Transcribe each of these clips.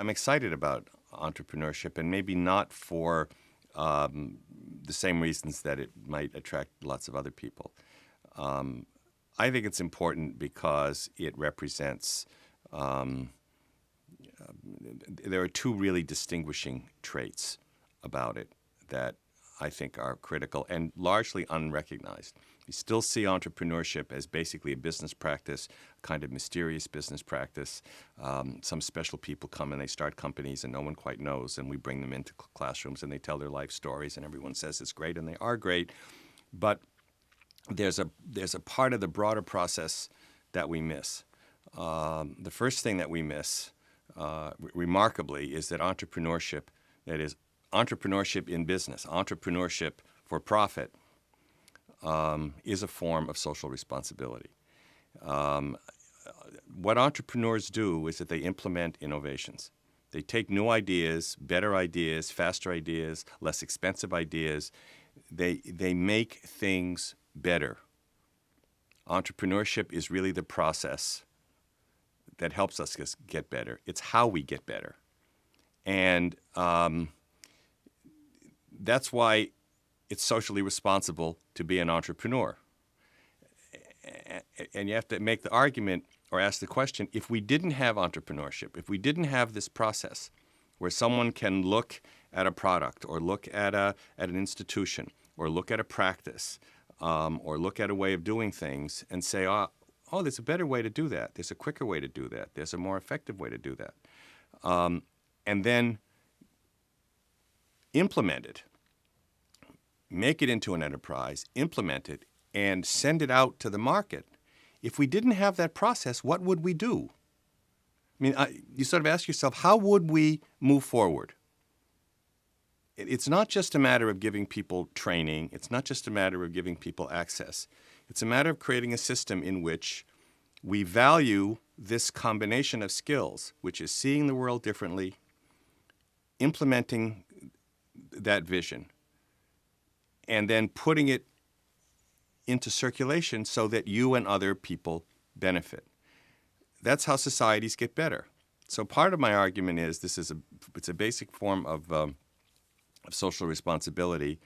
I'm excited about entrepreneurship, and maybe not for the same reasons that it might attract lots of other people. I think it's important because it represents, there are two really distinguishing traits about it that I think are critical and largely unrecognized. We still see entrepreneurship as basically a business practice, a kind of mysterious business practice. Some special people come and they start companies and no one quite knows, and we bring them into classrooms and they tell their life stories and everyone says it's great, and they are great. But there's a part of the broader process that we miss. The first thing that we miss, remarkably, is that entrepreneurship, that is, entrepreneurship in business, entrepreneurship for profit, is a form of social responsibility. What entrepreneurs do is that they implement innovations. They take new ideas, better ideas, faster ideas, less expensive ideas. They make things better. Entrepreneurship is really the process that helps us get better. It's how we get better. And that's why it's socially responsible to be an entrepreneur. And you have to make the argument or ask the question, if we didn't have entrepreneurship, if we didn't have this process where someone can look at a product or look at an institution or look at a practice or look at a way of doing things and say, oh, there's a better way to do that. There's a quicker way to do that. There's a more effective way to do that. And then implement it. Make it into an enterprise, implement it, and send it out to the market. If we didn't have that process, what would we do? I mean, you sort of ask yourself, how would we move forward? It's not just a matter of giving people training. It's not just a matter of giving people access. It's a matter of creating a system in which we value this combination of skills, which is seeing the world differently, implementing that vision, and then putting it into circulation so that you and other people benefit. That's how societies get better. So part of my argument is it's a basic form of social responsibility,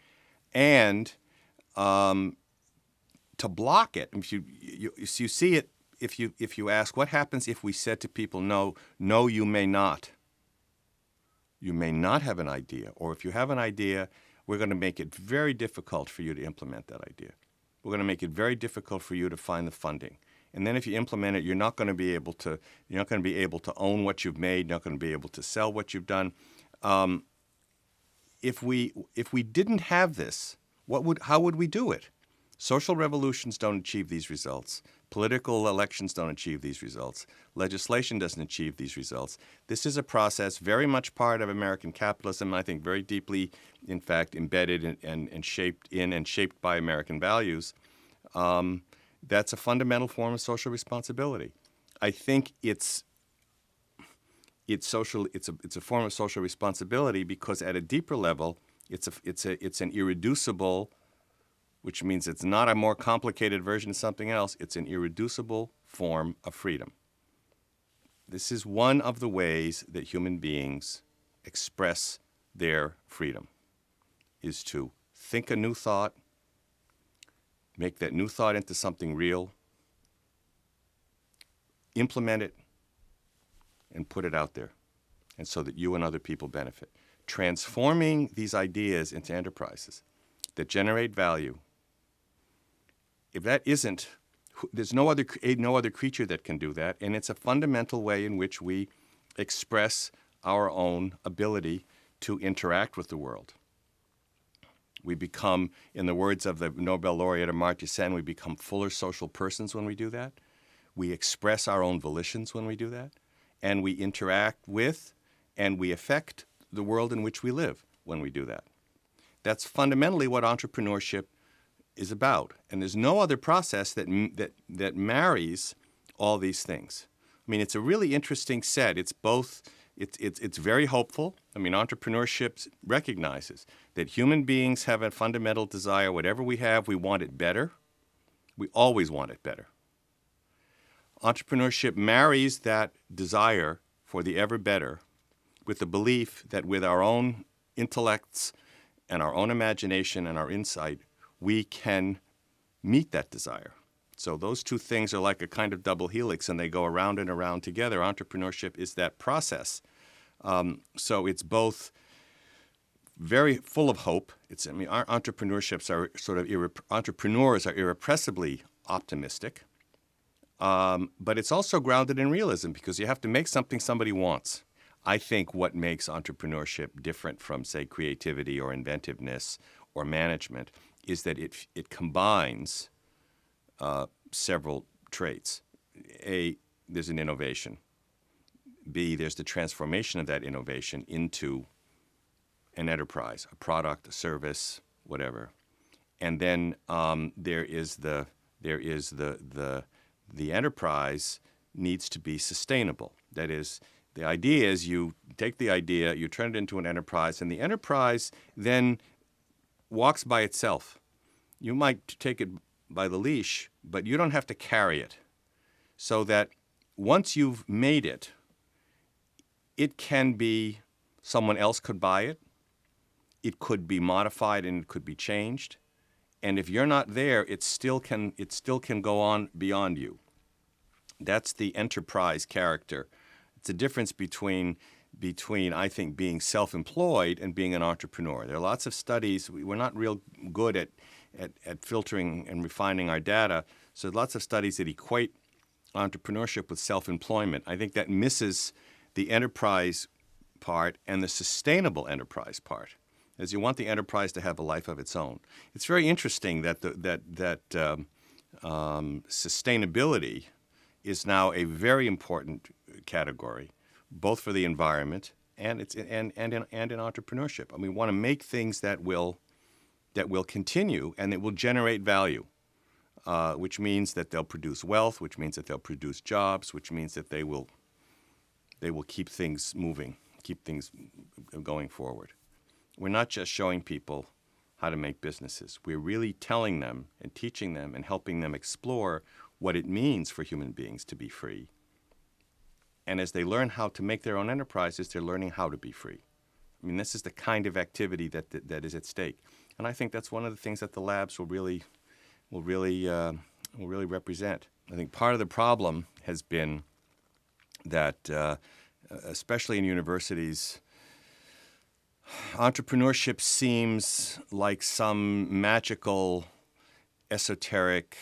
and to block it. If you see it, if you ask, what happens if we said to people, no, you may not. You may not have an idea, or if you have an idea, we're going to make it very difficult for you to implement that idea. We're going to make it very difficult for you to find the funding. And then if you implement it, you're not going to be able to own what you've made. You're not going to be able to sell what you've done. If we didn't have this, how would we do it? Social revolutions don't achieve these results. Political elections don't achieve these results. Legislation doesn't achieve these results. This is a process very much part of American capitalism, I think very deeply, in fact, embedded and shaped by American values. That's a fundamental form of social responsibility. I think it's a form of social responsibility because at a deeper level, it's an irreducible, which means it's not a more complicated version of something else. It's an irreducible form of freedom. This is one of the ways that human beings express their freedom, is to think a new thought, make that new thought into something real, implement it, and put it out there, and so that you and other people benefit. Transforming these ideas into enterprises that generate value. If that isn't, there's no other creature that can do that, and it's a fundamental way in which we express our own ability to interact with the world. We become, in the words of the Nobel laureate Amartya Sen, we become fuller social persons when we do that. We express our own volitions when we do that, and we interact with and we affect the world in which we live when we do that. That's fundamentally what entrepreneurship is about. And there's no other process that marries all these things. I mean, it's a really interesting set. It's very hopeful. I mean, entrepreneurship recognizes that human beings have a fundamental desire. Whatever we have, we want it better. We always want it better. Entrepreneurship marries that desire for the ever better with the belief that with our own intellects and our own imagination and our insight, we can meet that desire. So those two things are like a kind of double helix, and they go around and around together. Entrepreneurship is that process. So it's both very full of hope. Our entrepreneurships are sort of entrepreneurs are irrepressibly optimistic, but it's also grounded in realism because you have to make something somebody wants. I think what makes entrepreneurship different from, say, creativity or inventiveness or management is that it combines several traits. A, there's an innovation. B, there's the transformation of that innovation into an enterprise, a product, a service, whatever. And then there is the enterprise needs to be sustainable. That is, the idea is you take the idea, you turn it into an enterprise, and the enterprise then walks by itself. You might take it by the leash, but you don't have to carry it. So that once you've made it, it can be, someone else could buy it, it could be modified and it could be changed. And if you're not there, it still can go on beyond you. That's the enterprise character. It's a difference between I think, being self-employed and being an entrepreneur. There are lots of studies. We're not real good at filtering and refining our data. So lots of studies that equate entrepreneurship with self-employment. I think that misses the enterprise part and the sustainable enterprise part, as you want the enterprise to have a life of its own. It's very interesting that sustainability is now a very important category, both for the environment and in entrepreneurship. I mean, we want to make things that will continue and that will generate value, which means that they'll produce wealth, which means that they'll produce jobs, which means that they will keep things moving, keep things going forward. We're not just showing people how to make businesses. We're really telling them and teaching them and helping them explore what it means for human beings to be free. And as they learn how to make their own enterprises, they're learning how to be free. I mean, this is the kind of activity that is at stake. And I think that's one of the things that the labs will really represent. I think part of the problem has been that, especially in universities, entrepreneurship seems like some magical, esoteric,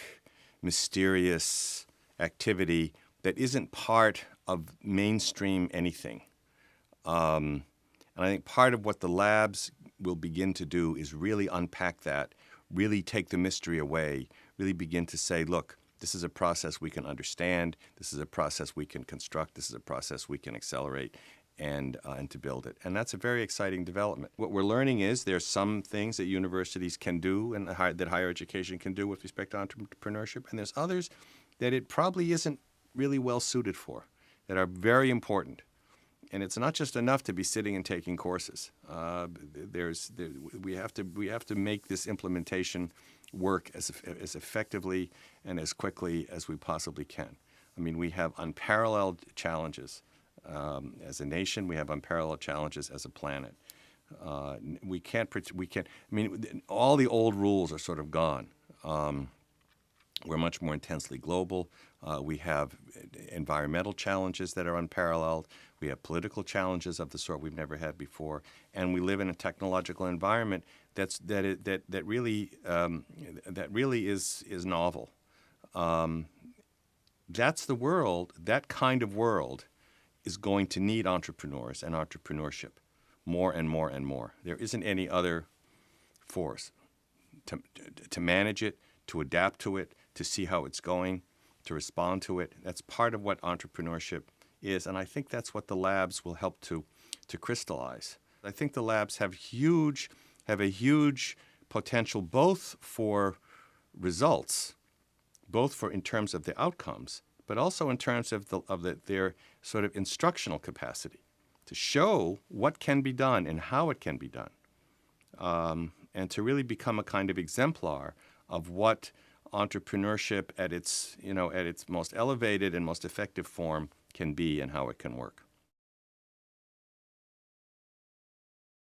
mysterious activity that isn't part of mainstream anything. And I think part of what the labs will begin to do is really unpack that, really take the mystery away, really begin to say, look, this is a process we can understand, this is a process we can construct, this is a process we can accelerate, and to build it. And that's a very exciting development. What we're learning is there's some things that universities can do and that higher education can do with respect to entrepreneurship, and there's others that it probably isn't really well suited for, that are very important. And it's not just enough to be sitting and taking courses. We have to make this implementation work as effectively and as quickly as we possibly can. I mean, we have unparalleled challenges as a nation. We have unparalleled challenges as a planet. We can't. I mean, all the old rules are sort of gone. We're much more intensely global. We have environmental challenges that are unparalleled. We have political challenges of the sort we've never had before, and we live in a technological environment that really is novel. That's the world. That kind of world is going to need entrepreneurs and entrepreneurship more and more and more. There isn't any other force to manage it, to adapt to it, to see how it's going, to respond to it. That's part of what entrepreneurship is, and I think that's what the labs will help to crystallize. I think the labs have a huge potential both for results, both for in terms of the outcomes, but also in terms of their sort of instructional capacity to show what can be done and how it can be done, and to really become a kind of exemplar of what entrepreneurship at its most elevated and most effective form can be and how it can work.